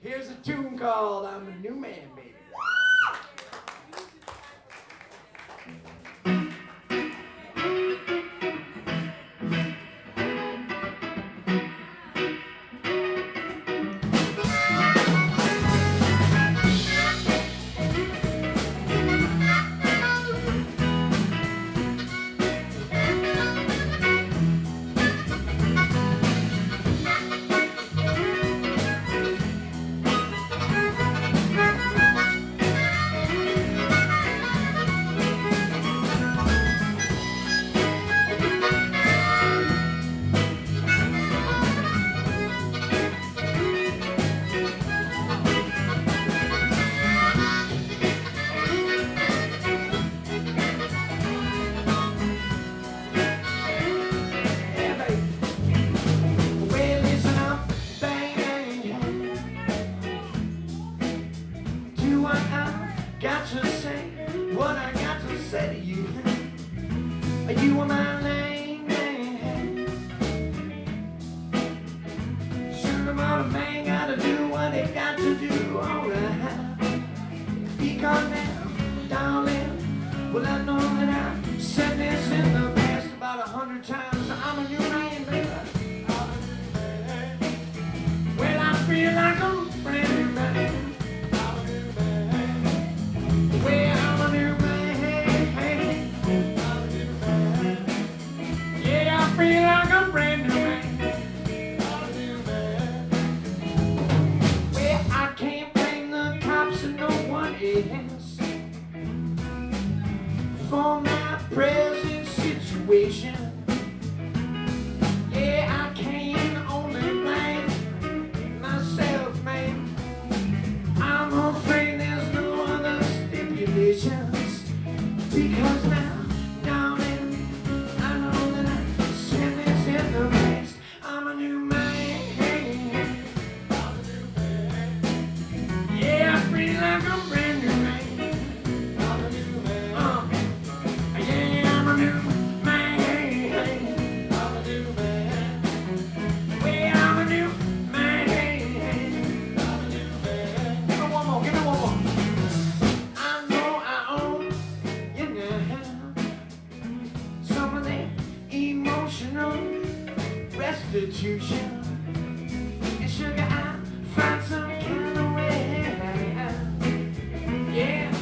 Here's a tune called I'm a New Man, Baby. Got to say what I got to say to you. You are my lane, man. Sure about a man gotta do what he got to do, alright. Because now, darling, well I know that I've said this in the past about 100 times. I'm a new man, baby. Well, I feel like a brand new man. Feel like a brand new man. Well, I can't blame the cops and no one else for my present situation. Yeah, I can only blame myself, man. I'm afraid there's no other stipulations, because now I'm a new man. Yeah, I feel like a brand new man. I'm a new man. Yeah, I'm a new man. I'm a new man. Well, I'm a new man. I'm a new man. Give me one more, give me one more. I know I own you now. Some of that emotional restitution. And sugar, I'll find some kind of way. Yeah,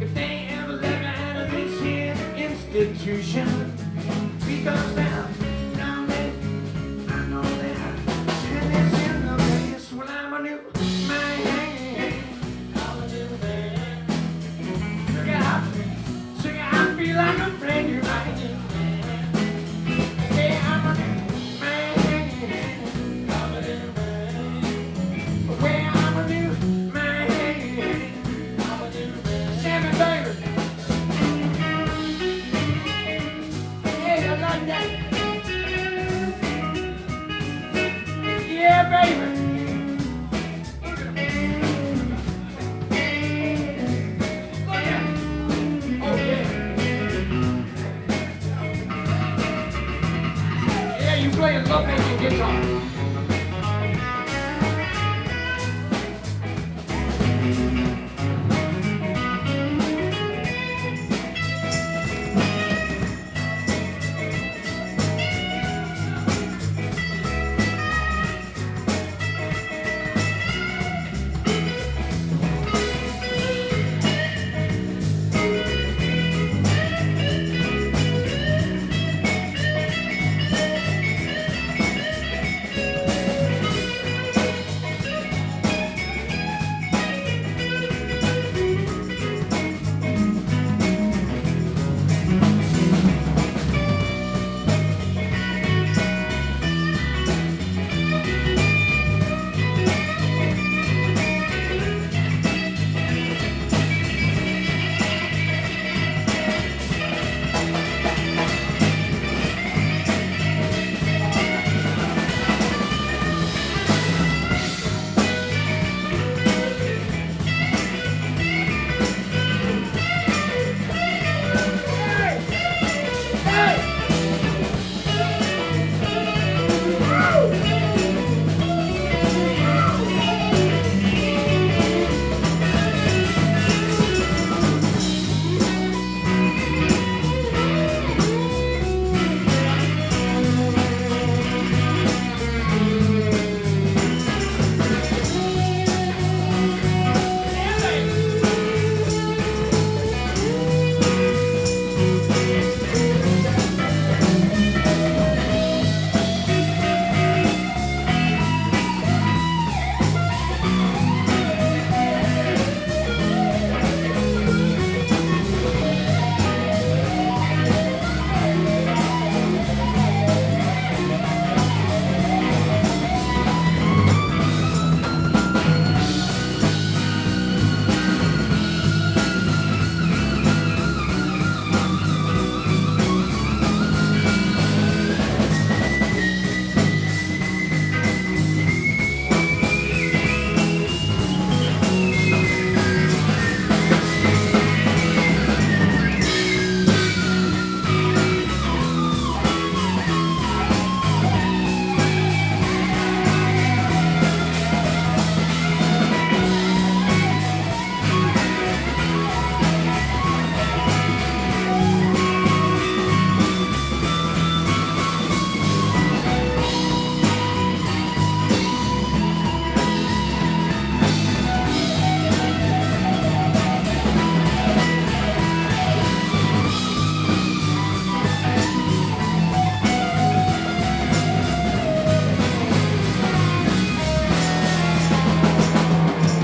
if they ever let me out of this here institution, because